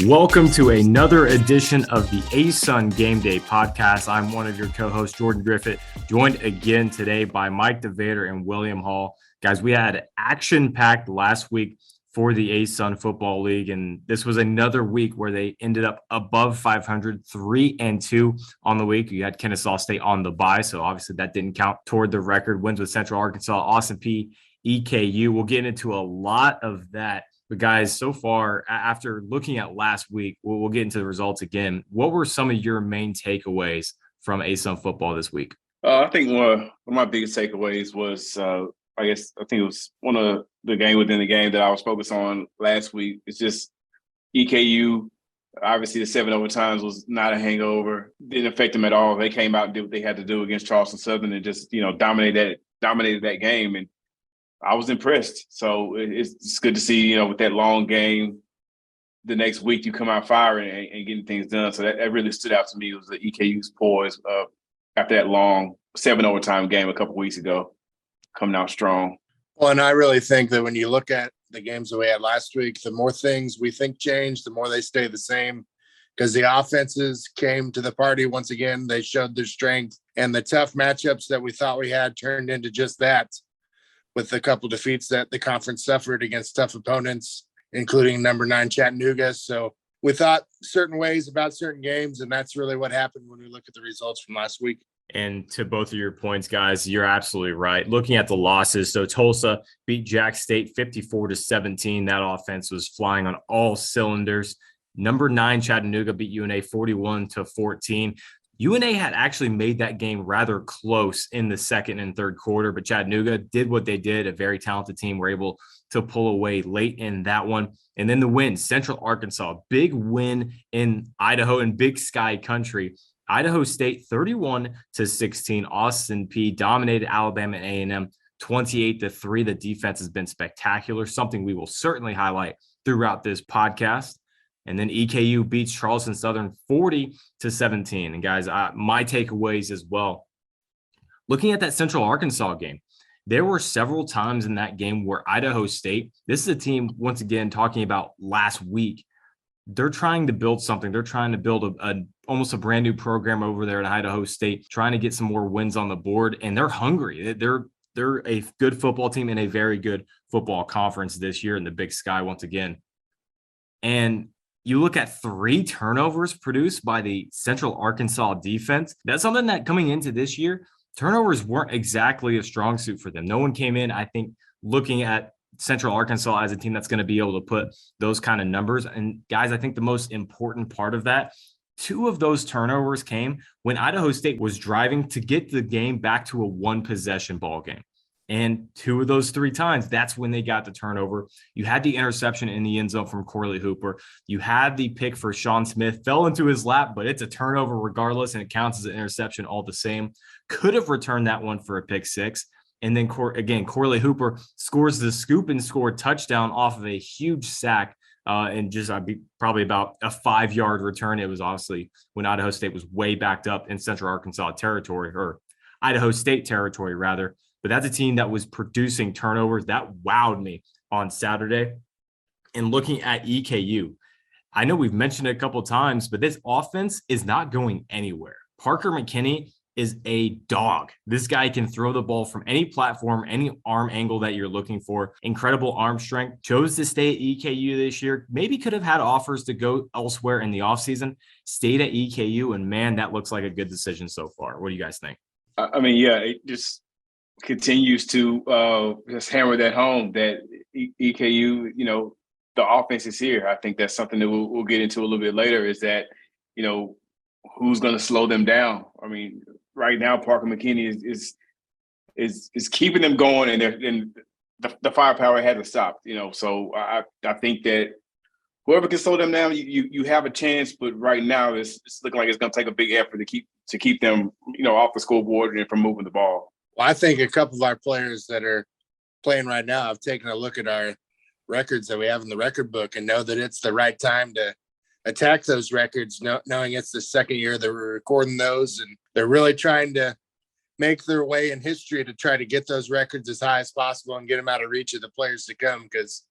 Welcome to another edition of the ASUN Gameday Podcast. I'm one of your co-hosts, Jordan Griffitt, joined again today by Mike DeVader and William Hall. Guys, we had action-packed last week for the ASUN Football League, and this was another week where they ended up above 500, 3-2 on the week. You had Kennesaw State on the bye, so obviously that didn't count toward the record. Wins with Central Arkansas, ASUN P, EKU. We'll get into a lot of that. But guys, so far, after looking at last week, we'll get into the results again. What were some of your main takeaways from ASUN football this week? I think one of my biggest takeaways was, I think it was one of the game within the game that I was focused on last week. It's just EKU. Obviously, the 7 overtimes was not a hangover. Didn't affect them at all. They came out and did what they had to do against Charleston Southern and just, dominated that game. And I was impressed. So it's good to see, with that long game, the next week you come out firing and getting things done. So that really stood out to me. It was the EKU's poise after that long 7 overtime game a couple weeks ago, coming out strong. Well, and I really think that when you look at the games that we had last week, the more things we think change, the more they stay the same, because the offenses came to the party once again. They showed their strength, and the tough matchups that we thought we had turned into just that, with a couple defeats that the conference suffered against tough opponents, including number 9 Chattanooga. So we thought certain ways about certain games, and that's really what happened when we look at the results from last week. And to both of your points, guys, you're absolutely right. Looking at the losses, so Tulsa beat Jack State 54-17. That offense was flying on all cylinders. Number 9 Chattanooga beat UNA 41-14. UNA had actually made that game rather close in the second and third quarter, but Chattanooga did what they did. A very talented team were able to pull away late in that one. And then the win, Central Arkansas, big win in Idaho and Big Sky country. Idaho State 31-16. ASUN P dominated Alabama and A&M 28-3. The defense has been spectacular, something we will certainly highlight throughout this podcast. And then EKU beats Charleston Southern 40-17. And guys, my takeaways as well. Looking at that Central Arkansas game, there were several times in that game where Idaho State, this is a team, once again, talking about last week, they're trying to build something. They're trying to build almost a brand new program over there at Idaho State, trying to get some more wins on the board. And they're hungry. They're a good football team in a very good football conference this year in the Big Sky once again. And you look at 3 turnovers produced by the Central Arkansas defense. That's something that coming into this year, turnovers weren't exactly a strong suit for them. No one came in, I think, looking at Central Arkansas as a team that's going to be able to put those kind of numbers. And guys, I think the most important part of that, 2 of those turnovers came when Idaho State was driving to get the game back to a 1-possession ball game. And 2 of those 3 times, that's when they got the turnover. You had the interception in the end zone from Corley Hooper. You had the pick for Sean Smith, fell into his lap, but it's a turnover regardless, and it counts as an interception all the same. Could have returned that one for a pick 6. And then, Corley Hooper scores the scoop and score touchdown off of a huge sack and just probably about a 5-yard return. It was obviously when Idaho State was way backed up in Central Arkansas territory, or Idaho State territory, rather. But that's a team that was producing turnovers. That wowed me on Saturday. And looking at EKU, I know we've mentioned it a couple of times, but this offense is not going anywhere. Parker McKinney is a dog. This guy can throw the ball from any platform, any arm angle that you're looking for. Incredible arm strength. Chose to stay at EKU this year. Maybe could have had offers to go elsewhere in the offseason. Stayed at EKU, and man, that looks like a good decision so far. What do you guys think? It just continues to just hammer that home that EKU, the offense is here. I think that's something that we'll get into a little bit later, is that, who's going to slow them down? I mean, right now, Parker McKinney is keeping them going, and the firepower hasn't stopped, So I think that whoever can slow them down, you have a chance, but right now it's looking like it's going to take a big effort to keep them, off the scoreboard and from moving the ball. Well, I think a couple of our players that are playing right now have taken a look at our records that we have in the record book and know that it's the right time to attack those records, knowing it's the second year that we're recording those, and they're really trying to make their way in history to try to get those records as high as possible and get them out of reach of the players to come, because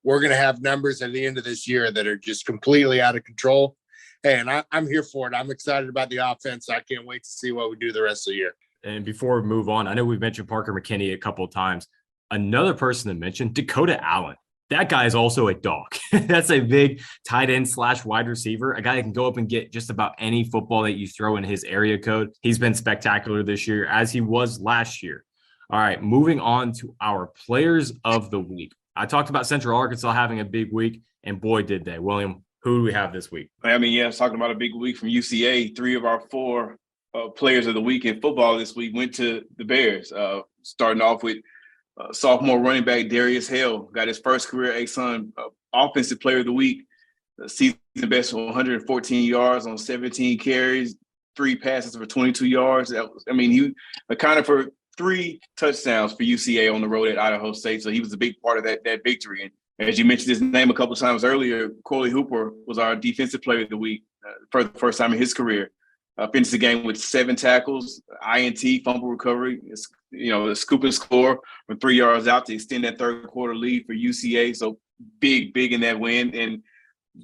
we're going to have numbers at the end of this year that are just completely out of control. Hey, and I'm here for it. I'm excited about the offense. I can't wait to see what we do the rest of the year. And before we move on, I know we've mentioned Parker McKinney a couple of times. Another person to mention, Dakota Allen. That guy is also a dog. That's a big tight end / wide receiver, a guy that can go up and get just about any football that you throw in his area code. He's been spectacular this year, as he was last year. All right, moving on to our players of the week. I talked about Central Arkansas having a big week, and boy, did they. William, who do we have this week? I mean, yeah, I was talking about a big week from UCA. 3 of our 4 players of the week in football this week went to the Bears, starting off with sophomore running back Darius Hale, got his first career ASUN Offensive Player of the Week, season best of 114 yards on 17 carries, 3 passes for 22 yards. He accounted for 3 touchdowns for UCA on the road at Idaho State, so he was a big part of that victory. And as you mentioned his name a couple of times earlier, Corley Hooper was our Defensive Player of the Week for the first time in his career. Finished the game with 7 tackles, INT, fumble recovery, a scoop and score from 3 yards out to extend that third quarter lead for UCA. So big in that win. And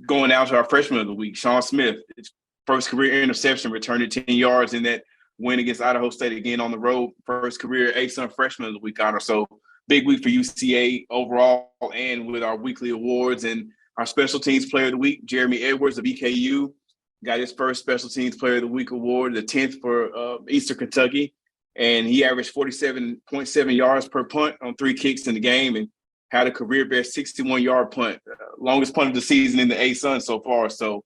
going down to our freshman of the week, Sean Smith, his first career interception, returned it 10 yards in that win against Idaho State again on the road. First career ASUN freshman of the week honor. So big week for UCA overall, and with our weekly awards and our special teams player of the week, Jeremy Edwards of EKU. Got his first Special Teams Player of the Week award, the 10th for Eastern Kentucky. And he averaged 47.7 yards per punt on 3 kicks in the game and had a career-best 61-yard punt, longest punt of the season in the ASUN so far. So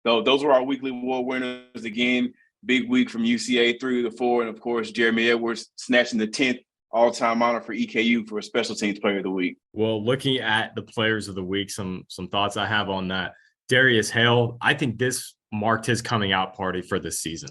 those were our weekly award winners. Again, big week from UCA, 3 of the 4. And, of course, Jeremy Edwards snatching the 10th all-time honor for EKU for a Special Teams Player of the Week. Well, looking at the players of the week, some thoughts I have on that. Darius Hale, I think this marked his coming out party for this season.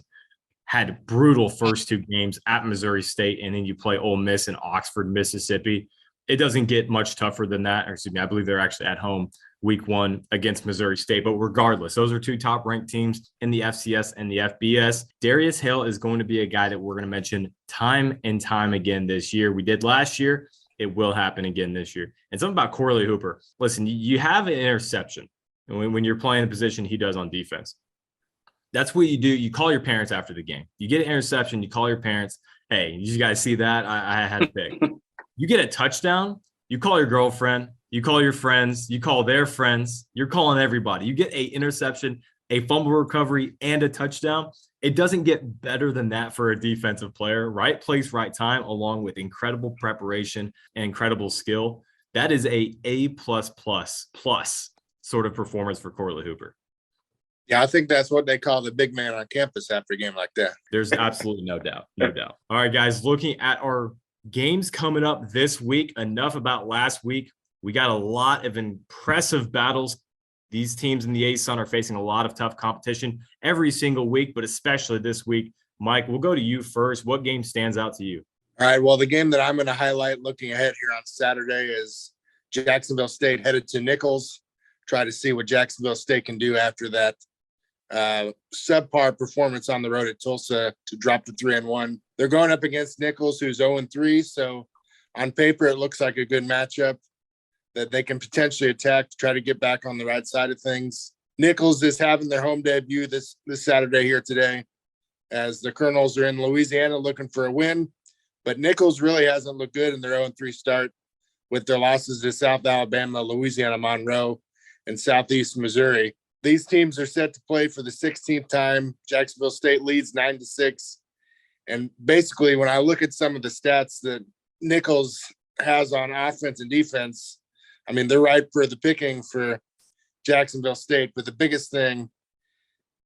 Had brutal first 2 games at Missouri State, and then you play Ole Miss in Oxford, Mississippi. It doesn't get much tougher than that. Or excuse me, I believe they're actually at home week 1 against Missouri State. But regardless, those are 2 top-ranked teams in the FCS and the FBS. Darius Hale is going to be a guy that we're going to mention time and time again this year. We did last year. It will happen again this year. And something about Corley Hooper. Listen, you have an interception. And when you're playing the position he does on defense, that's what you do. You call your parents after the game. You get an interception, you call your parents, hey, you guys see that? I had a pick. You get a touchdown, you call your girlfriend, you call your friends, you call their friends, you're calling everybody. You get a interception, a fumble recovery, and a touchdown. It doesn't get better than that for a defensive player. Right place, right time, along with incredible preparation and incredible skill. That is A++ sort of performance for Corley Hooper. Yeah, I think that's what they call the big man on campus after a game like that. There's absolutely no doubt. No doubt. All right, guys, looking at our games coming up this week, enough about last week. We got a lot of impressive battles. These teams in the ASUN are facing a lot of tough competition every single week, but especially this week. Mike, we'll go to you first. What game stands out to you? All right, well, the game that I'm going to highlight looking ahead here on Saturday is Jacksonville State headed to Nichols. Try to see what Jacksonville State can do after that subpar performance on the road at Tulsa to drop to 3-1. They're going up against Nichols, who's 0-3. So on paper, it looks like a good matchup that they can potentially attack to try to get back on the right side of things. Nichols is having their home debut this Saturday here today, as the Colonels are in Louisiana looking for a win. But Nichols really hasn't looked good in their 0-3 start with their losses to South Alabama, Louisiana Monroe, and Southeast Missouri. These teams are set to play for the 16th time. Jacksonville State leads 9-6. And basically, when I look at some of the stats that Nichols has on offense and defense, I mean, they're right for the picking for Jacksonville State. But the biggest thing,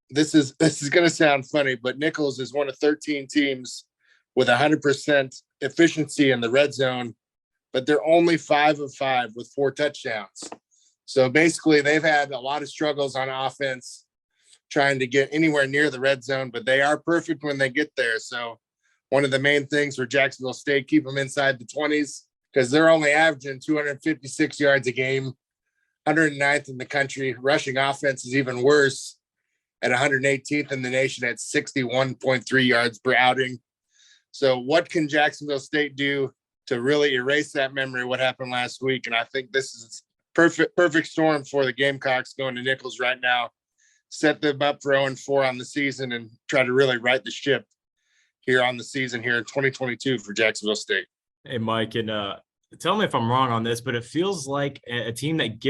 this is going to sound funny, but Nichols is one of 13 teams with 100% efficiency in the red zone, but they're only 5 of 5 with 4 touchdowns. So basically, they've had a lot of struggles on offense trying to get anywhere near the red zone, but they are perfect when they get there. So one of the main things for Jacksonville State, keep them inside the 20s, because they're only averaging 256 yards a game, 109th in the country. Rushing offense is even worse at 118th in the nation at 61.3 yards per outing. So what can Jacksonville State do to really erase that memory of what happened last week? And I think this is perfect storm for the Gamecocks going to Nichols right now. Set them up for 0-4 on the season and try to really right the ship here on the season here in 2022 for Jacksonville State. Hey, Mike, and tell me if I'm wrong on this, but it feels like a team that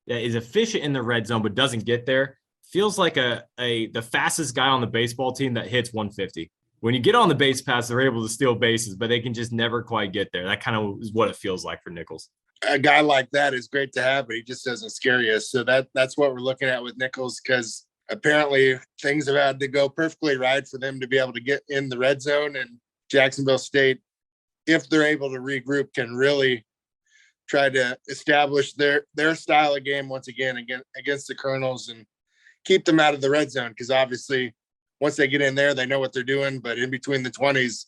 is efficient in the red zone but doesn't get there feels like the fastest guy on the baseball team that hits 150. When you get on the base pass, they're able to steal bases, but they can just never quite get there. That kind of is what it feels like for Nichols. A guy like that is great to have, but he just doesn't scare you. So that's what we're looking at with Nichols, because apparently things have had to go perfectly right for them to be able to get in the red zone. And Jacksonville State, if they're able to regroup, can really try to establish their style of game once again against the Colonels and keep them out of the red zone, because obviously once they get in there, they know what they're doing. But in between the 20s,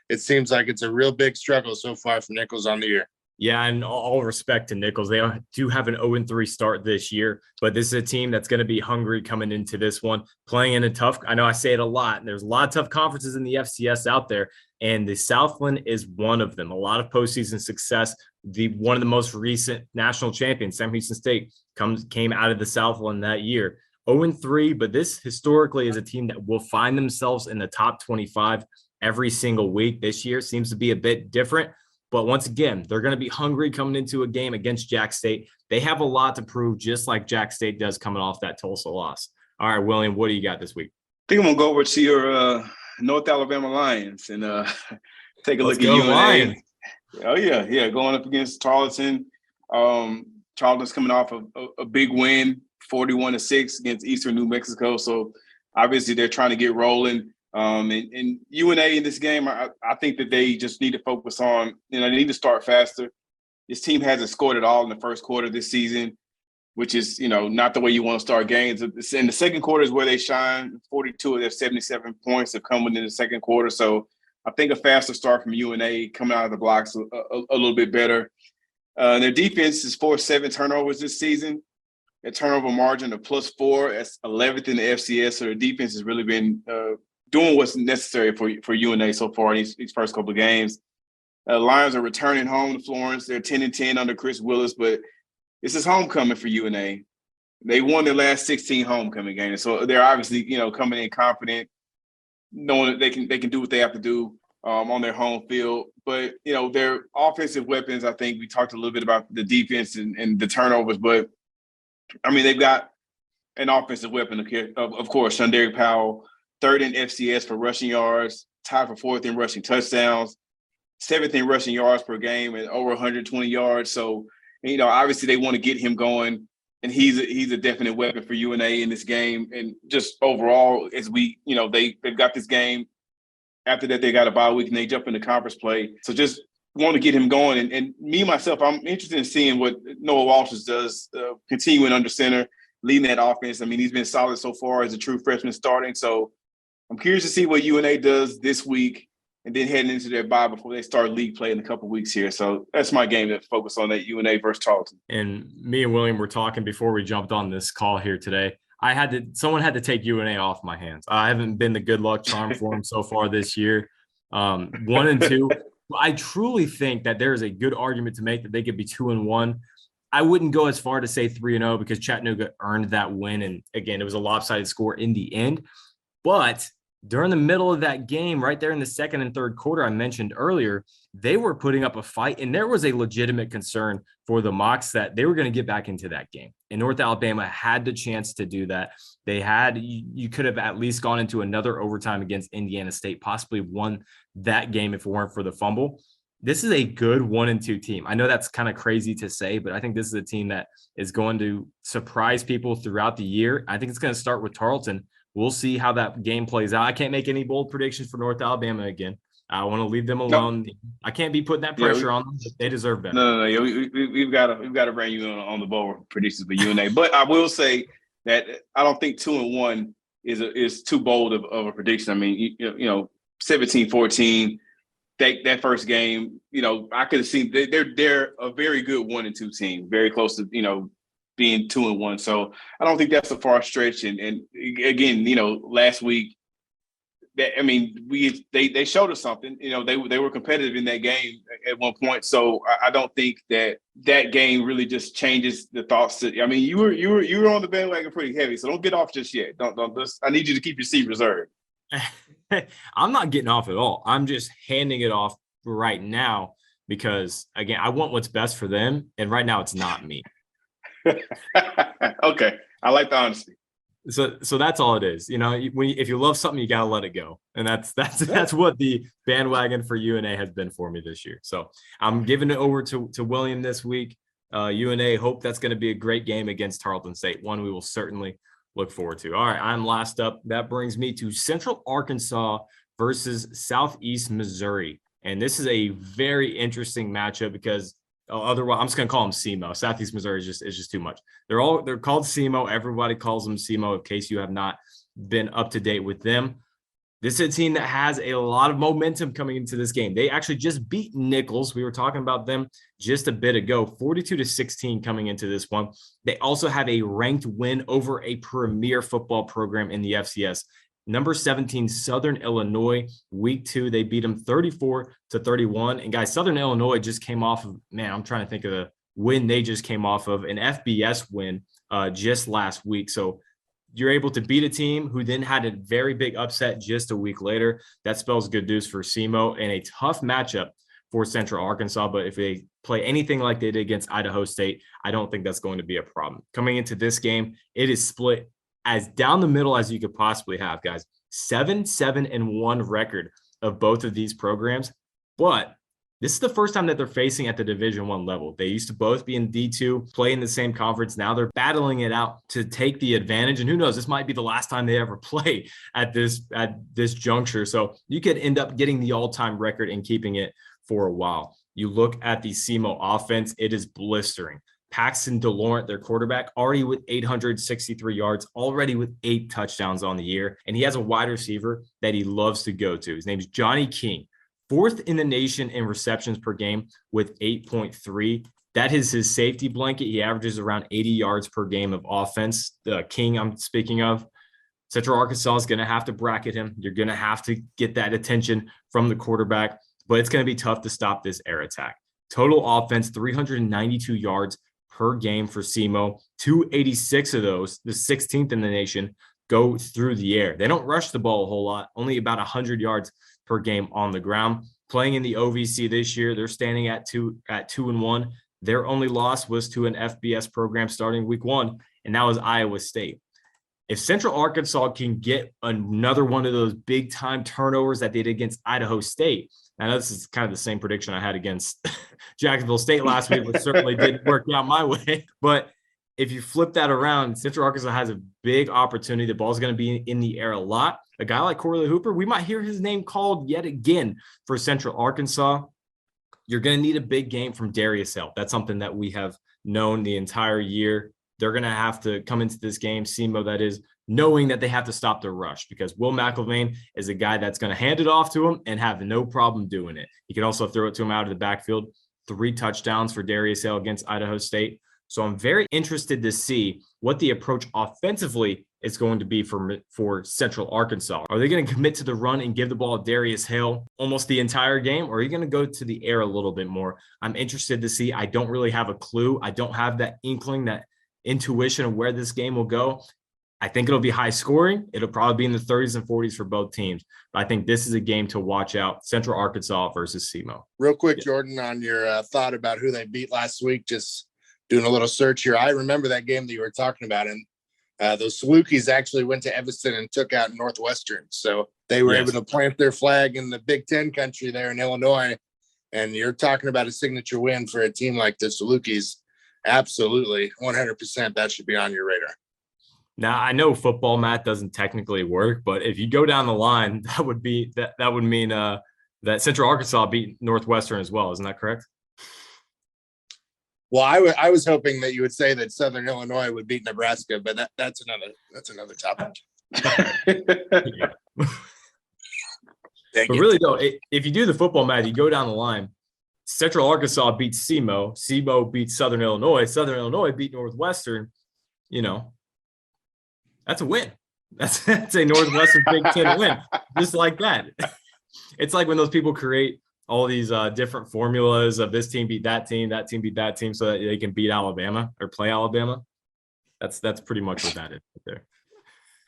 it seems like it's a real big struggle so far for Nichols on the year. Yeah, and all respect to Nichols. They do have an 0-3 start this year, but this is a team that's going to be hungry coming into this one, playing in a tough – I know I say it a lot, and there's a lot of tough conferences in the FCS out there, and the Southland is one of them. A lot of postseason success. One of the most recent national champions, Sam Houston State, came out of the Southland that year. 0-3, but this historically is a team that will find themselves in the top 25 every single week. This year seems to be a bit different, but once again, they're going to be hungry coming into a game against Jack State. They have a lot to prove, just like Jack State does coming off that Tulsa loss. All right, William, what do you got this week? I think I'm going to go over to your North Alabama Lions and take a look at UNA. Lions. Oh, yeah, going up against Tarleton. Tarleton's coming off a big win, 41-6 against Eastern New Mexico. So obviously they're trying to get rolling. And UNA in this game, I think that they just need to focus on, they need to start faster. This team hasn't scored at all in the first quarter this season, which is, not the way you want to start games. In the second quarter is where they shine. 42 of their 77 points have come within the second quarter. So I think a faster start from UNA coming out of the blocks a little bit better. Their defense is forced 7 turnovers this season. A turnover margin of +4. That's 11th in the FCS. So their defense has really been doing what's necessary for UNA so far in these first couple of games. Lions are returning home to Florence. They're 10-10 under Chris Willis, but this is homecoming for UNA. They won their last 16 homecoming games, so they're obviously coming in confident, knowing that they can do what they have to do on their home field. But their offensive weapons, I think we talked a little bit about the defense and the turnovers, but I mean they've got an offensive weapon, of course. Shunderick Powell, 3rd in FCS for rushing yards, tied for 4th in rushing touchdowns, 7th in rushing yards per game, and over 120 yards. So, obviously they want to get him going, and he's a definite weapon for UNA in this game. And just overall, as they've got this game. After that, they got a bye week and they jump into conference play. So just want to get him going. And me, myself, I'm interested in seeing what Noah Walsh does, continuing under center, leading that offense. I mean, he's been solid so far as a true freshman starting. So I'm curious to see what UNA does this week and then heading into their bye before they start league play in a couple of weeks here. So that's my game to focus on, that UNA versus Tarleton. And me and William were talking before we jumped on this call here today. Someone had to take UNA off my hands. I haven't been the good luck charm for them so far this year. 1 and 2. I truly think that there is a good argument to make that they could be 2-1. I wouldn't go as far to say 3-0 because Chattanooga earned that win. And again, it was a lopsided score in the end. But during the middle of that game, right there in the second and third quarter I mentioned earlier, they were putting up a fight, and there was a legitimate concern for the Mocs that they were going to get back into that game. And North Alabama had the chance to do that. You could have at least gone into another overtime against Indiana State, possibly won that game if it weren't for the fumble. This is a good 1-2 team. I know that's kind of crazy to say, but I think this is a team that is going to surprise people throughout the year. I think it's going to start with Tarleton. We'll see how that game plays out. I can't make any bold predictions for North Alabama again. I want to leave them alone. No. I can't be putting that pressure on them. They deserve better. No. We've got to bring you on the bowl predictions for UNA. But I will say that I don't think 2-1 is too bold of a prediction. I mean, 17-14. That first game, I could have seen they're a very good 1-2 team, very close to being 2-1. So I don't think that's a far stretch. And again, last week that, I mean, they showed us something. You know, they were competitive in that game at one point. So I don't think that game really just changes the thoughts. I mean, you were on the bandwagon pretty heavy, so don't get off just yet. Don't I need you to keep your seat reserved. I'm not getting off at all. I'm just handing it off right now because, again, I want what's best for them, and right now it's not me. Okay, I like the honesty. So that's all it is. You know, if you love something, you gotta let it go, and that's what the bandwagon for UNA has been for me this year. So I'm giving it over to William this week. UNA, hope that's going to be a great game against Tarleton State. One we will certainly look forward to. All right, I'm last up. That brings me to Central Arkansas versus Southeast Missouri, and this is a very interesting matchup because. Otherwise, I'm just gonna call them SEMO. Southeast Missouri is just too much. They're called SEMO. Everybody calls them SEMO. In case you have not been up to date with them, this is a team that has a lot of momentum coming into this game. They actually just beat Nichols. We were talking about them just a bit ago, 42-16 coming into this one. They also have a ranked win over a premier football program in the FCS. Number 17, Southern Illinois, week 2, they beat them 34-31. And guys, Southern Illinois just came off of, I'm trying to think of the win they just came off of, an FBS win just last week. So you're able to beat a team who then had a very big upset just a week later. That spells good news for SEMO and a tough matchup for Central Arkansas. But if they play anything like they did against Idaho State, I don't think that's going to be a problem. Coming into this game, it is split as down the middle as you could possibly have, guys. 7-7-1 record of both of these programs. But this is the first time that they're facing at the Division I level. They used to both be in D2, play in the same conference. Now they're battling it out to take the advantage. And who knows, this might be the last time they ever play at this juncture. So you could end up getting the all-time record and keeping it for a while. You look at the SEMO offense, it is blistering. Paxton DeLaurent, their quarterback, already with 863 yards, already with 8 touchdowns on the year. And he has a wide receiver that he loves to go to. His name is Johnny King, 4th in the nation in receptions per game with 8.3. That is his safety blanket. He averages around 80 yards per game of offense. The King I'm speaking of. Central Arkansas is going to have to bracket him. You're going to have to get that attention from the quarterback, but it's going to be tough to stop this air attack. Total offense, 392 yards per game for SEMO. 286 of those, the 16th in the nation, go through the air. They don't rush the ball a whole lot, only about 100 yards per game on the ground. Playing in the OVC this year, they're standing at 2-1. Their only loss was to an FBS program starting week 1, and that was Iowa State. If Central Arkansas can get another one of those big time turnovers that they did against Idaho State, I know this is kind of the same prediction I had against Jacksonville State last week, which certainly didn't work out my way. But if you flip that around, Central Arkansas has a big opportunity. The ball's going to be in the air a lot. A guy like Corley Hooper, we might hear his name called yet again for Central Arkansas. You're going to need a big game from Darius Hill. That's something that we have known the entire year. They're going to have to come into this game, SEMO that is, knowing that they have to stop the rush because Will McElvain is a guy that's going to hand it off to him and have no problem doing it. He can also throw it to him out of the backfield. 3 touchdowns for Darius Hill against Idaho State. So I'm very interested to see what the approach offensively is going to be for Central Arkansas. Are they going to commit to the run and give the ball to Darius Hill almost the entire game, or are you going to go to the air a little bit more? I'm interested to see. I don't really have a clue. I don't have that inkling, that intuition of where this game will go. I think it'll be high scoring. It'll probably be in the 30s and 40s for both teams. But I think this is a game to watch out. Central Arkansas versus SEMO. Real quick, Jordan, on your thought about who they beat last week, just doing a little search here. I remember that game that you were talking about. And those Salukis actually went to Evanston and took out Northwestern. So they were able to plant their flag in the Big Ten country there in Illinois. And you're talking about a signature win for a team like the Salukis. Absolutely. 100%. That should be on your radar. Now, I know football math doesn't technically work, but if you go down the line, that would mean that Central Arkansas beat Northwestern as well. Isn't that correct? Well, I was hoping that you would say that Southern Illinois would beat Nebraska, but that's another topic. But really, though, if you do the football math, you go down the line. Central Arkansas beats SEMO. SEMO beats Southern Illinois. Southern Illinois beat Northwestern. You know, that's a win. That's a Northwestern Big Ten win, just like that. It's like when those people create all these different formulas of this team beat that team beat that team, so that they can beat Alabama or play Alabama. That's pretty much what that is right there.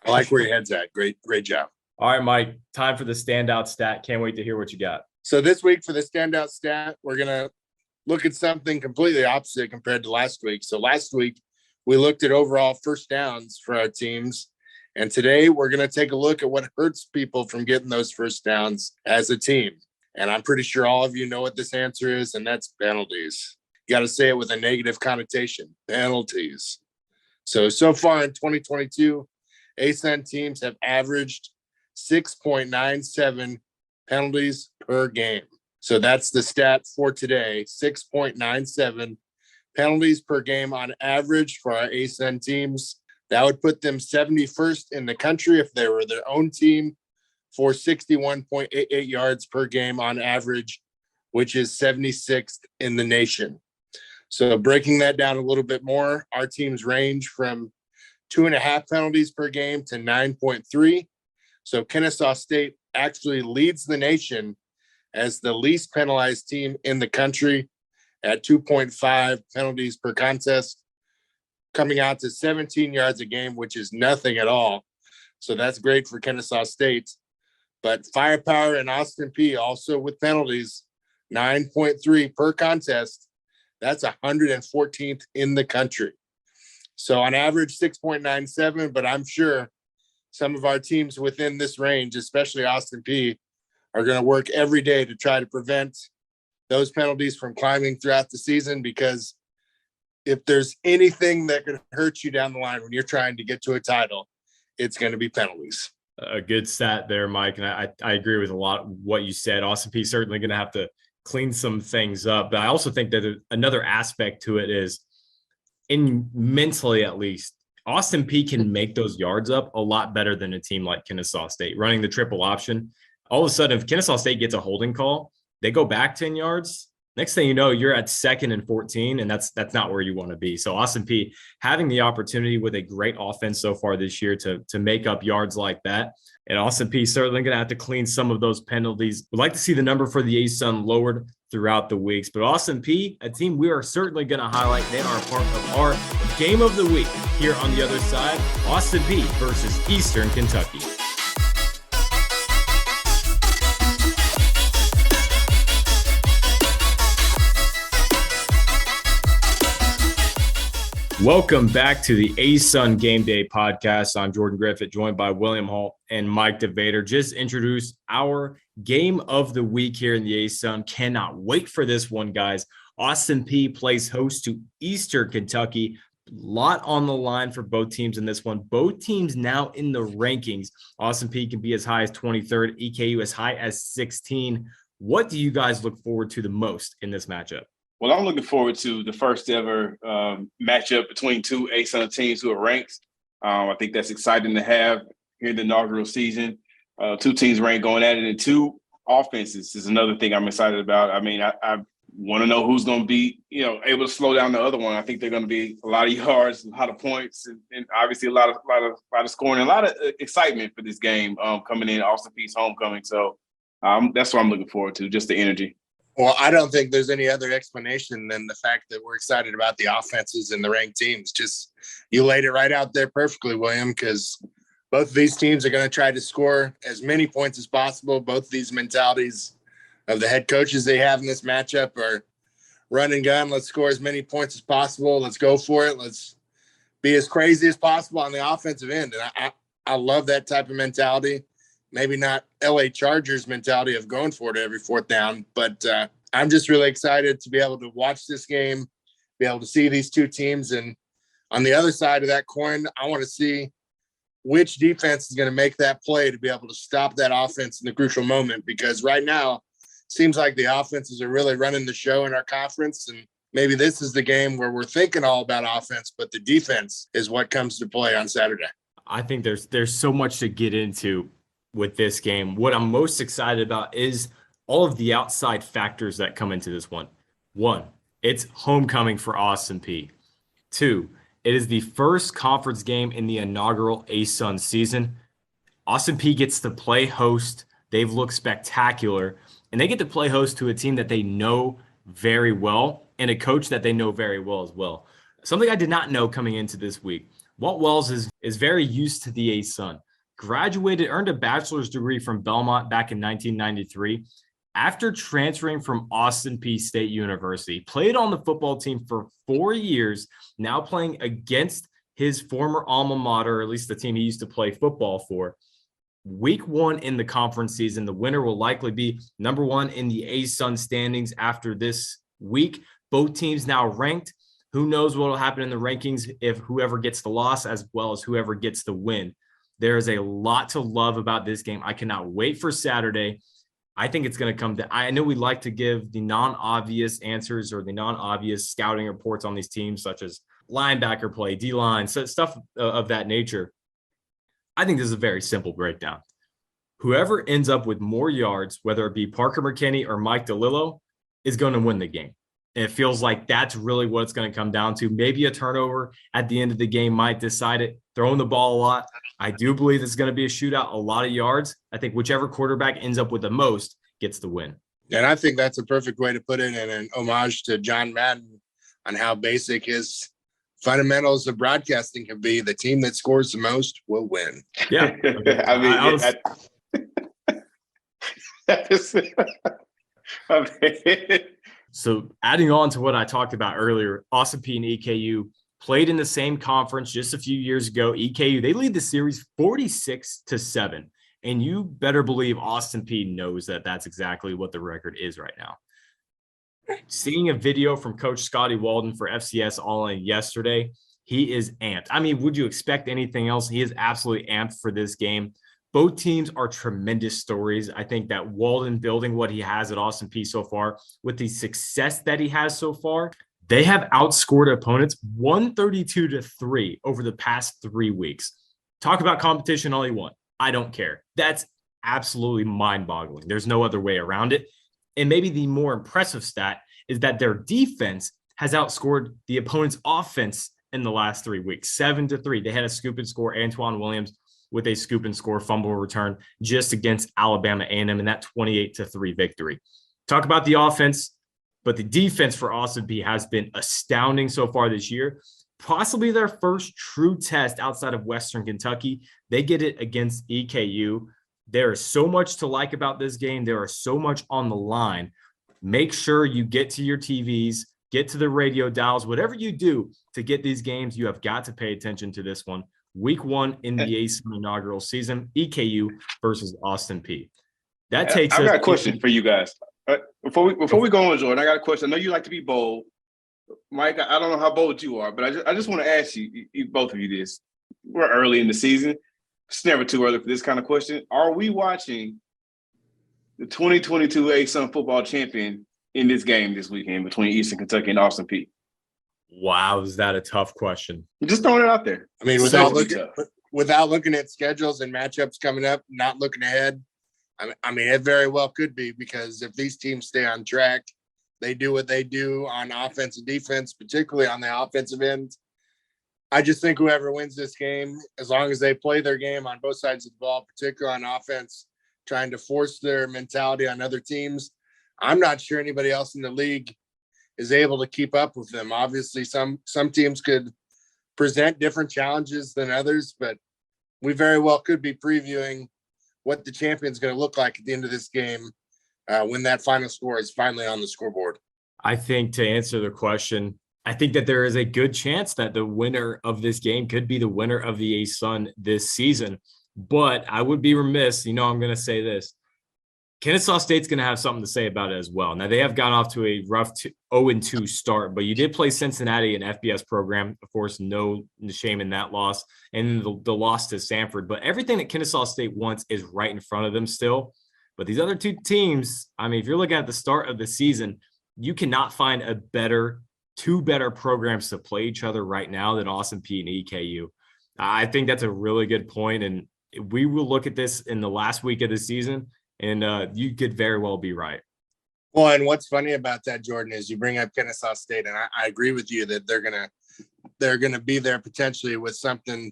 I like where your head's at. Great job. All right, Mike, time for the standout stat. Can't wait to hear what you got. So this week for the standout stat, we're going to look at something completely opposite compared to last week. So last week, we looked at overall first downs for our teams. And today, we're going to take a look at what hurts people from getting those first downs as a team. And I'm pretty sure all of you know what this answer is, and that's penalties. You got to say it with a negative connotation, penalties. So far in 2022, ASUN teams have averaged 6.97 penalties per game. So that's the stat for today, 6.97 penalties per game on average for our ASUN teams. That would put them 71st in the country if they were their own team for 61.88 yards per game on average, which is 76th in the nation. So breaking that down a little bit more, our teams range from 2.5 penalties per game to 9.3. So Kennesaw State actually leads the nation as the least penalized team in the country at 2.5 penalties per contest, coming out to 17 yards a game, which is nothing at all. So that's great for Kennesaw State. But Firepower and Austin Peay also with penalties, 9.3 per contest. That's 114th in the country. So on average, 6.97, but I'm sure some of our teams within this range, especially Austin Peay, are going to work every day to try to prevent those penalties from climbing throughout the season, because if there's anything that could hurt you down the line when you're trying to get to a title, it's going to be penalties. A good stat there, Mike. And I agree with a lot of what you said. Austin Peay certainly going to have to clean some things up. But I also think that another aspect to it is, in mentally at least, Austin Peay can make those yards up a lot better than a team like Kennesaw State. Running the triple option, all of a sudden, if Kennesaw State gets a holding call, they go back 10 yards. Next thing you know, you're at 2nd and 14, and that's not where you want to be. So Austin Peay having the opportunity with a great offense so far this year to make up yards like that. And Austin Peay certainly going to have to clean some of those penalties. We'd like to see the number for the ASUN lowered throughout the weeks. But Austin Peay, a team we are certainly going to highlight. They are part of our game of the week here on the other side. Austin Peay versus Eastern Kentucky. Welcome back to the ASUN Gameday Podcast. I'm Jordan Griffitt, joined by William Hall and Mike DeVader. Just introduced our game of the week here in the ASUN. Cannot wait for this one, guys. Austin Peay plays host to Eastern Kentucky. Lot on the line for both teams in this one. Both teams now in the rankings. Austin Peay can be as high as 23rd, EKU as high as 16. What do you guys look forward to the most in this matchup? Well, I'm looking forward to the first ever matchup between two ASUN teams who are ranked. I think that's exciting to have here in the inaugural season. Two teams ranked going at it, and two offenses is another thing I'm excited about. I mean, I want to know who's going to be, able to slow down the other one. I think they're going to be a lot of yards, a lot of points, and obviously a lot of scoring, and a lot of excitement for this game coming in, Austin Peay's homecoming. So that's what I'm looking forward to, just the energy. Well, I don't think there's any other explanation than the fact that we're excited about the offenses and the ranked teams. Just you laid it right out there perfectly, William, because both of these teams are going to try to score as many points as possible. Both of these mentalities of the head coaches they have in this matchup are run and gun. Let's score as many points as possible. Let's go for it. Let's be as crazy as possible on the offensive end. And I love that type of mentality. Maybe not LA Chargers mentality of going for it every fourth down, but I'm just really excited to be able to watch this game, be able to see these two teams. And on the other side of that coin, I want to see which defense is going to make that play to be able to stop that offense in the crucial moment, because right now it seems like the offenses are really running the show in our conference. And maybe this is the game where we're thinking all about offense, but the defense is what comes to play on Saturday. I think there's so much to get into with this game. What I'm most excited about is all of the outside factors that come into this one. One, it's homecoming for Austin Peay. Two, It is the first conference game in the inaugural ASUN season. Austin Peay gets to play host. They've looked spectacular, and they get to play host to a team that they know very well and a coach that they know very well as well. Something I did not know coming into this week. Walt Wells is very used to the ASUN. Graduated, earned a bachelor's degree from Belmont back in 1993. After transferring from Austin Peay State University, played on the football team for 4 years, now playing against his former alma mater, or at least the team he used to play football for. Week 1 in the conference season, the winner will likely be number 1 in the ASUN standings after this week. Both teams now ranked. Who knows what will happen in the rankings if whoever gets the loss as well as whoever gets the win. There is a lot to love about this game. I cannot wait for Saturday. I think it's going to come to, I know we like to give the non-obvious answers or the non-obvious scouting reports on these teams, such as linebacker play, D-line, stuff of that nature. I think this is a very simple breakdown. Whoever ends up with more yards, whether it be Parker McKinney or Mike DeLillo, is going to win the game. And it feels like that's really what it's going to come down to. Maybe a turnover at the end of the game might decide it. Throwing the ball a lot. I do believe it's going to be a shootout, a lot of yards. I think whichever quarterback ends up with the most gets the win. And I think that's a perfect way to put it, and an homage to John Madden on how basic his fundamentals of broadcasting can be. The team that scores the most will win. Yeah. So adding on to what I talked about earlier, Austin Peay and EKU played in the same conference just a few years ago. EKU, they lead the series 46-7. And you better believe Austin Peay knows that that's exactly what the record is right now. Seeing a video from Coach Scotty Walden for FCS All-In yesterday, he is amped. I mean, would you expect anything else? He is absolutely amped for this game. Both teams are tremendous stories. I think that Walden building what he has at Austin Peay so far, with the success that he has so far, they have outscored opponents 132-3 over the past 3 weeks. Talk about competition all you want. I don't care. That's absolutely mind-boggling. There's no other way around it. And maybe the more impressive stat is that their defense has outscored the opponent's offense in the last 3 weeks, 7-3. They had a scoop and score, Antoine Williams with a scoop and score fumble return just against Alabama A&M in that 28-3 victory. Talk about the offense, but the defense for Austin Peay has been astounding so far this year. Possibly their first true test outside of Western Kentucky. They get it against EKU. There is so much to like about this game. There is so much on the line. Make sure you get to your TVs, get to the radio dials, whatever you do to get these games, you have got to pay attention to this one. Week 1 in the ASUN inaugural season, EKU versus Austin Peay. That takes I've got a question for you guys. Before we go on, Jordan, I got a question. I know you like to be bold. Mike, I don't know how bold you are, but I just want to ask you both of you this. We're early in the season. It's never too early for this kind of question. Are we watching the 2022 ASUN football champion in this game this weekend between Eastern Kentucky and Austin Peay? Wow, is that a tough question? I'm just throwing it out there. I mean, without looking at schedules and matchups coming up, not looking ahead, I mean, it very well could be, because if these teams stay on track, they do what they do on offense and defense, particularly on the offensive end. I just think whoever wins this game, as long as they play their game on both sides of the ball, particularly on offense, trying to force their mentality on other teams, I'm not sure anybody else in the league is able to keep up with them. Obviously, some teams could present different challenges than others, but we very well could be previewing what the champion's going to look like at the end of this game when that final score is finally on the scoreboard. I think, to answer the question, I think that there is a good chance that the winner of this game could be the winner of the ASUN this season. But I would be remiss, I'm going to say this. Kennesaw State's going to have something to say about it as well. Now, they have gone off to a rough 0-2 start, but you did play Cincinnati, an FBS program. Of course, no shame in that loss. And the loss to Sanford. But everything that Kennesaw State wants is right in front of them still. But these other two teams, I mean, if you're looking at the start of the season, you cannot find two better programs to play each other right now than Austin Peay and EKU. I think that's a really good point, and we will look at this in the last week of the season, and you could very well be right. Well, and what's funny about that, Jordan, is you bring up Kennesaw State, and I agree with you that they're going to they're going to be there potentially with something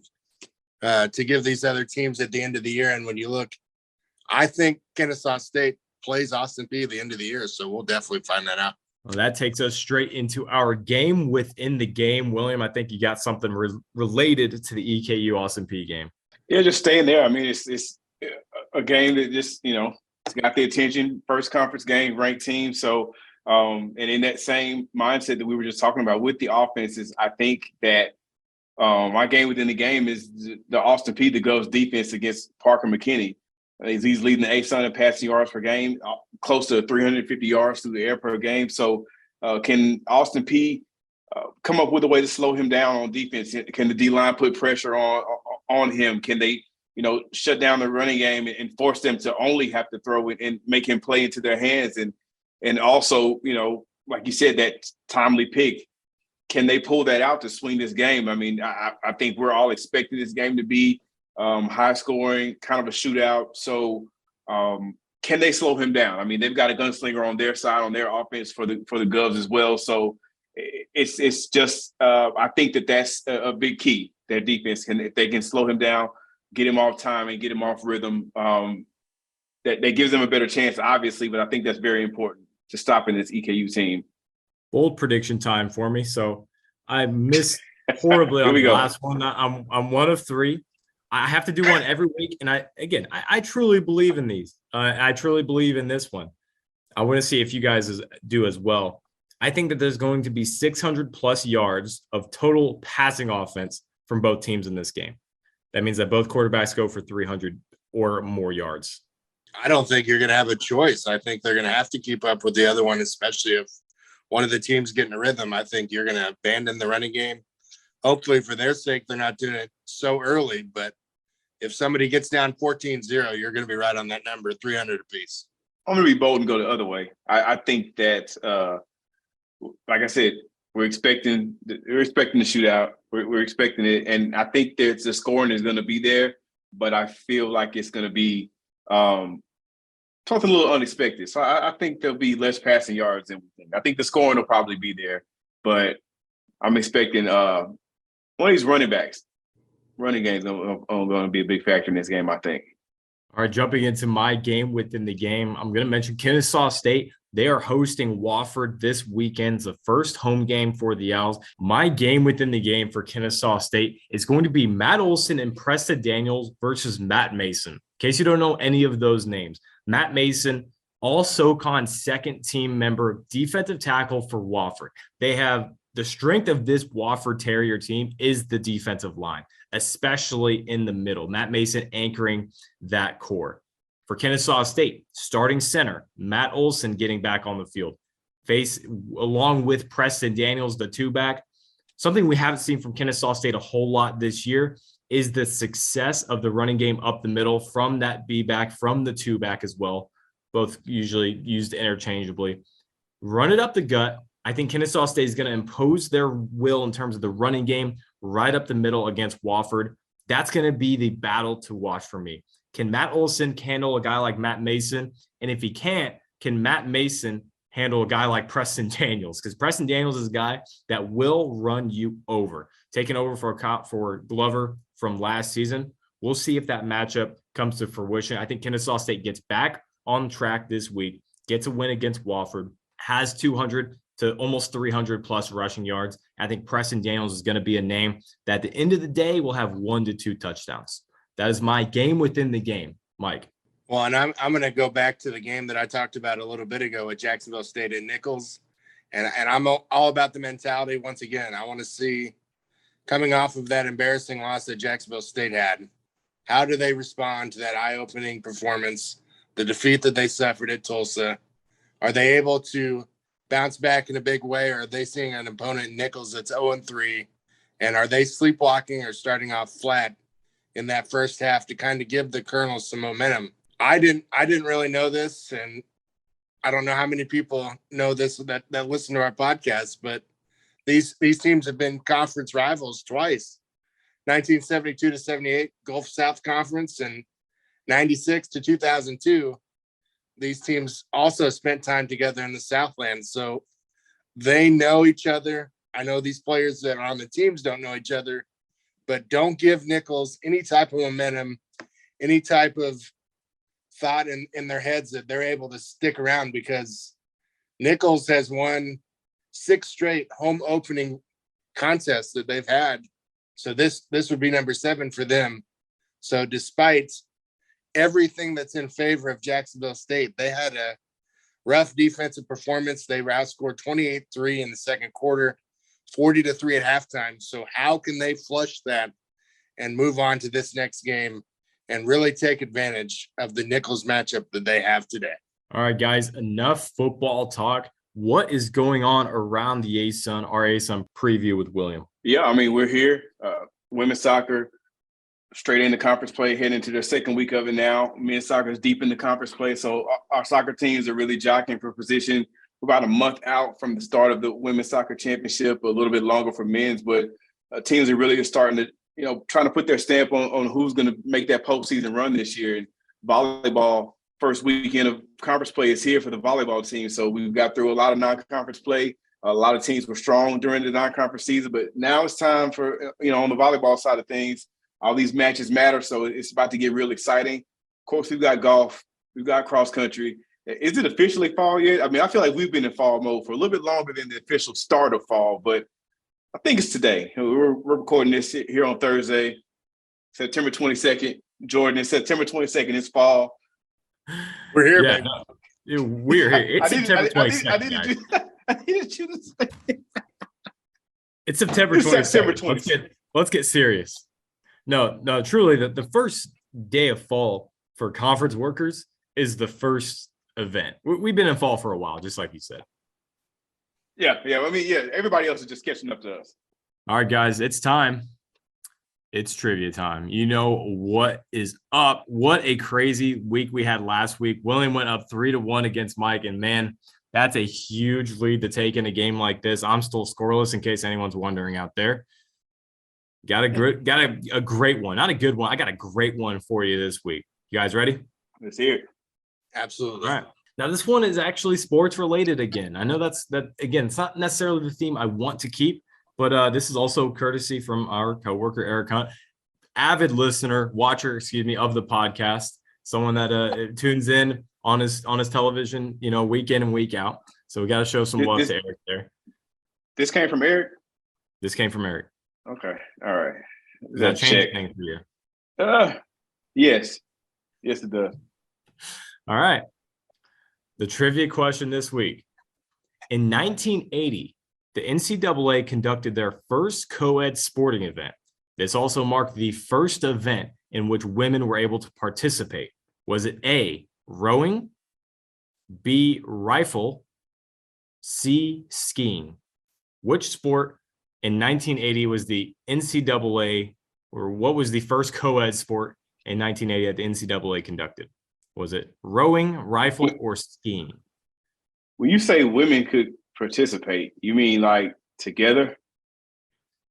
to give these other teams at the end of the year. And when you look, I think Kennesaw State plays Austin Peay at the end of the year, so we'll definitely find that out. Well, that takes us straight into our game within the game. William, I think you got something related to the EKU Austin Peay game. Yeah, just staying there. I mean, it's a game that just, it's got the attention. First conference game, ranked team. So, and in that same mindset that we were just talking about with the offenses, I think that my game within the game is the Austin Peay, the Govs defense against Parker McKinney. He's leading the ASUN in passing yards per game, close to 350 yards through the air per game. So can Austin Peay come up with a way to slow him down on defense? Can the D-line put pressure on him? Can they, shut down the running game and force them to only have to throw it and make him play into their hands? And also, like you said, that timely pick, can they pull that out to swing this game? I mean, I think we're all expecting this game to be high scoring, kind of a shootout. So can they slow him down? I mean, they've got a gunslinger on their side, on their offense for the Govs as well. So it's just I think that's a big key. Their defense if they can slow him down, get him off time and get him off rhythm, that gives them a better chance, obviously. But I think that's very important to stopping this EKU team. Bold prediction time for me. So I missed horribly on the last one. I'm one of three. I have to do one every week. And I truly believe in these. I truly believe in this one. I want to see if you guys do as well. I think that there's going to be 600 plus yards of total passing offense from both teams in this game. That means that both quarterbacks go for 300 or more yards. I don't think you're going to have a choice. I think they're going to have to keep up with the other one, especially if one of the teams getting a rhythm. I think you're going to abandon the running game. Hopefully for their sake, they're not doing it so early, but if somebody gets down 14-0, you're going to be right on that number, 300 apiece. I'm going to be bold and go the other way. I think that, like I said, we're expecting the shootout. We're expecting it, and I think that the scoring is going to be there, but I feel like it's going to be something a little unexpected. So I think there'll be less passing yards than we think. I think the scoring will probably be there, but I'm expecting one of these running games are going to be a big factor in this game, I think. All right, jumping into my game within the game, I'm going to mention Kennesaw State. They are hosting Wofford this weekend. It's the first home game for the Owls. My game within the game for Kennesaw State is going to be Matt Olson and Preston Daniels versus Matt Mason. In case you don't know any of those names, Matt Mason, all SoCon second team member, defensive tackle for Wofford. They have the strength of this Wofford Terrier team is the defensive line, especially in the middle. Matt Mason anchoring that core. For Kennesaw State, starting center, Matt Olson getting back on the field. Along with Preston Daniels, the two-back. Something we haven't seen from Kennesaw State a whole lot this year is the success of the running game up the middle from that B-back, from the two-back as well. Both usually used interchangeably. Run it up the gut. I think Kennesaw State is going to impose their will in terms of the running game right up the middle against Wofford. That's going to be the battle to watch for me. Can Matt Olson handle a guy like Matt Mason? And if he can't, can Matt Mason handle a guy like Preston Daniels? Because Preston Daniels is a guy that will run you over. Taking over for Glover from last season. We'll see if that matchup comes to fruition. I think Kennesaw State gets back on track this week, gets a win against Wofford, has 200 to almost 300 plus rushing yards. I think Preston Daniels is going to be a name that at the end of the day will have 1 to 2 touchdowns. That is my game within the game, Mike. Well, and I'm going to go back to the game that I talked about a little bit ago with Jacksonville State and Nichols. And I'm all about the mentality. Once again, I want to see, coming off of that embarrassing loss that Jacksonville State had, how do they respond to that eye-opening performance, the defeat that they suffered at Tulsa? Are they able to bounce back in a big way, or are they seeing an opponent in Nichols that's 0-3? And are they sleepwalking or starting off flat in that first half to kind of give the Colonels some momentum? I didn't really know this, and I don't know how many people know this that listen to our podcast, but these teams have been conference rivals twice. 1972 to 78 Gulf South Conference, and 96 to 2002. These teams also spent time together in the Southland, so they know each other. I know these players that are on the teams don't know each other, but don't give Nichols any type of momentum, any type of thought in their heads that they're able to stick around, because Nichols has won 6 straight home opening contests that they've had. So this would be number 7 for them. So despite everything that's in favor of Jacksonville State, they had a rough defensive performance. They were outscored 28-3 in the second quarter, 40-3 at halftime. So how can they flush that and move on to this next game and really take advantage of the Nichols matchup that they have today? All right, guys, enough football talk. What is going on around the ASUN, our ASUN preview with William? Yeah, I mean, we're here. Women's soccer straight into conference play, heading into their second week of it now. Men's soccer is deep into conference play, so our soccer teams are really jockeying for position. We're about a month out from the start of the women's soccer championship, a little bit longer for men's, but teams are really starting to, trying to put their stamp on who's going to make that postseason run this year. And volleyball, first weekend of conference play is here for the volleyball team. So we've got through a lot of non-conference play. A lot of teams were strong during the non-conference season, but now it's time for, on the volleyball side of things, all these matches matter. So it's about to get real exciting. Of course, we've got golf. We've got cross country. Is it officially fall yet? I mean, I feel like we've been in fall mode for a little bit longer than the official start of fall, but I think it's today. We're recording this here on Thursday, September 22nd. Jordan, it's September 22nd. It's fall. We're here, baby. We're here. It's September 22nd. I needed you to say it. It's September 22nd. Let's get serious. No, truly, the first day of fall for conference workers is the first event. We've been in fall for a while, just like you said. Yeah. I mean, everybody else is just catching up to us. All right, guys, it's time. It's trivia time. You know what is up. What a crazy week we had last week. William went up 3-1 against Mike, and man, that's a huge lead to take in a game like this. I'm still scoreless in case anyone's wondering out there. Got a great one. Not a good one. I got a great one for you this week. You guys ready? Let's hear it. Absolutely. All right. Now, this one is actually sports related again. I know again, it's not necessarily the theme I want to keep, but this is also courtesy from our coworker, Eric Hunt, avid watcher of the podcast, someone that tunes in on his television, week in and week out. So we got to show some love to Eric there. This came from Eric? This came from Eric. Okay. All right. Does that change anything for you? Yes. Yes, it does. All right. The trivia question this week. In 1980, the NCAA conducted their first co-ed sporting event. This also marked the first event in which women were able to participate. Was it A, rowing, B, rifle, C, skiing? Which sport in 1980 was the NCAA, or what was the first co-ed sport in 1980 that the NCAA conducted? Was it rowing, rifle, or skiing? When you say women could participate, you mean like together?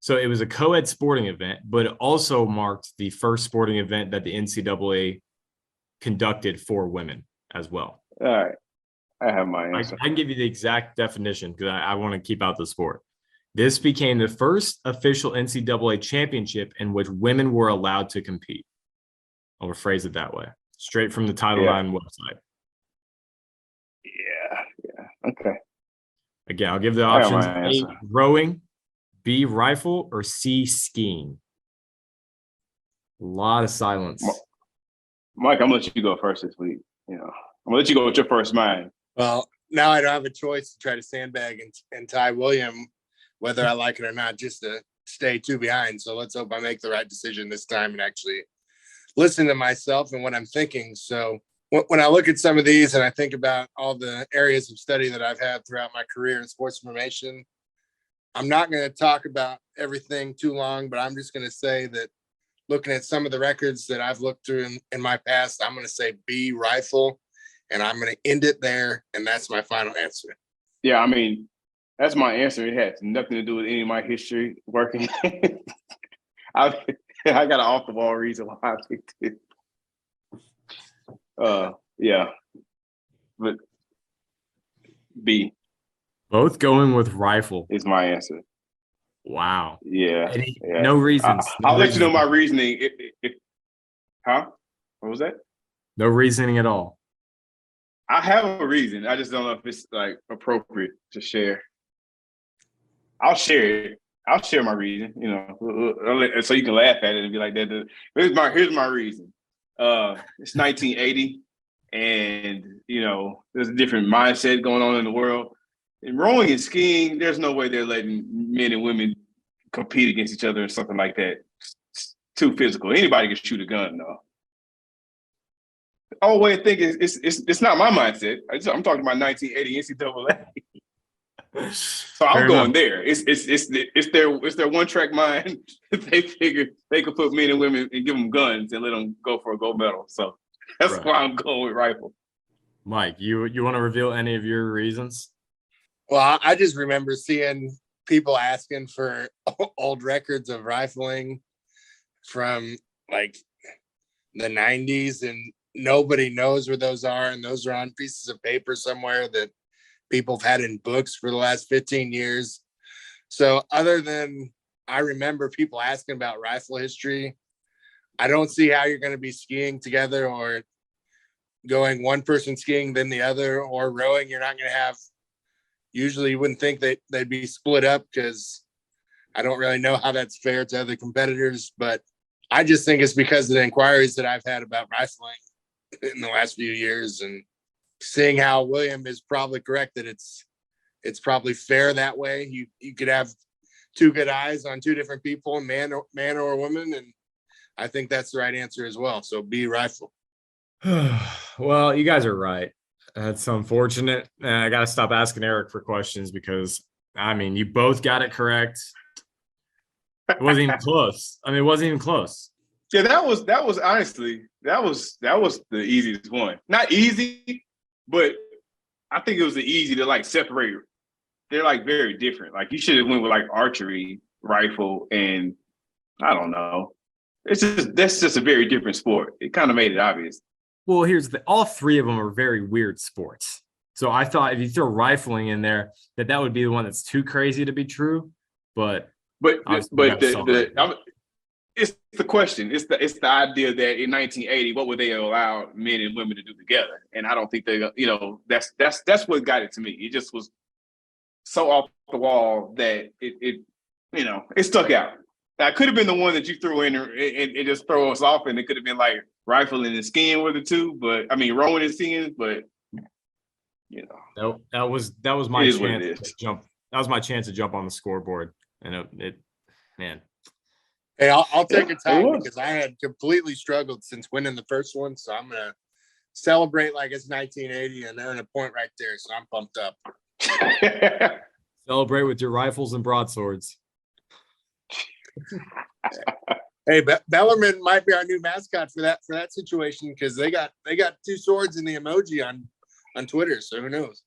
So it was a co-ed sporting event, but it also marked the first sporting event that the NCAA conducted for women as well. All right. I have my answer. I can give you the exact definition because I want to keep out the sport. This became the first official NCAA championship in which women were allowed to compete. I'll rephrase it that way. Straight from the Title IX website. Yeah. Okay. Again, I'll give the options: A, rowing, B, rifle, or C, skiing. A lot of silence. Mike, I'm gonna let you go first this week. I'm gonna let you go with your first mind. Well, now I don't have a choice to try to sandbag and tie William, whether I like it or not, just to stay 2 behind. So let's hope I make the right decision this time and actually listen to myself and what I'm thinking. So when I look at some of these and I think about all the areas of study that I've had throughout my career in sports information, I'm not going to talk about everything too long, but I'm just going to say that looking at some of the records that I've looked through in my past, I'm going to say B, rifle, and I'm going to end it there. And that's my final answer. Yeah, I mean, that's my answer. It has nothing to do with any of my history working. I got an off-the-wall reason why I picked it. Yeah. But B. Both going with rifle. Is my answer. Wow. Yeah. No reasons. I'll let you know my reasoning. No reasons. I'll let you know my reasoning. Huh? What was that? No reasoning at all. I have a reason. I just don't know if it's like appropriate to share. I'll share it. I'll share my reason, so you can laugh at it and be like, here's my reason. It's 1980 and, there's a different mindset going on in the world. In rowing and skiing, there's no way they're letting men and women compete against each other or something like that. It's too physical. Anybody can shoot a gun, though. The whole way I think it's not my mindset. I'm talking about 1980 NCAA. So I'm going there. It's their one track mind. They figured they could put men and women and give them guns and let them go for a gold medal. So that's why I'm going with rifle. Mike, you want to reveal any of your reasons? Well, I just remember seeing people asking for old records of rifling from like the 90s, and nobody knows where those are. And those are on pieces of paper somewhere that people have had in books for the last 15 years. So other than I remember people asking about rifle history, I don't see how you're going to be skiing together or going one person skiing then the other, or rowing. You're not going to have, usually you wouldn't think that they'd be split up, because I don't really know how that's fair to other competitors. But I just think it's because of the inquiries that I've had about rifling in the last few years, and seeing how William is probably correct that it's probably fair that way. You could have two good eyes on two different people, man or woman, and I think that's the right answer as well. So B, rifle. Well, you guys are right. That's unfortunate. I got to stop asking Eric for questions because, you both got it correct. It wasn't even close. It wasn't even close. Yeah, that was honestly, that was the easiest one. Not easy, but I think it was the easy to like separate. They're like very different. Like you should have went with like archery, rifle, and I don't know. That's just a very different sport. It kind of made it obvious. Well, all three of them are very weird sports. So I thought if you throw rifling in there, that would be the one that's too crazy to be true. But it's the question. It's the idea that in 1980, what would they allow men and women to do together? And I don't think that's what got it to me. It just was so off the wall that it stuck out. That could have been the one that you threw in and just throw us off, and it could have been like rifling and skiing were the two, but rowing and skiing, but that was my chance to jump. That was my chance to jump on the scoreboard, and man. Hey, I'll take a time because I had completely struggled since winning the first one, so I'm gonna celebrate like it's 1980 and earn a point right there. So I'm pumped up. Celebrate with your rifles and broadswords. Hey, Bellarmine might be our new mascot for that situation, because they got two swords in the emoji on Twitter. So who knows?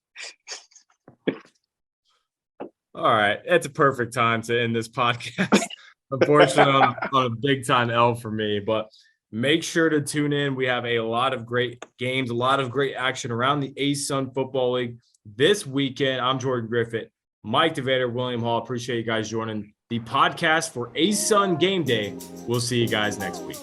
All right, it's a perfect time to end this podcast. Unfortunately, on a big time L for me, but make sure to tune in. We have a lot of great games, a lot of great action around the ASUN Football League this weekend. I'm Jordan Griffitt, Mike DeVader, William Hall. Appreciate you guys joining the podcast for ASUN Game Day. We'll see you guys next week.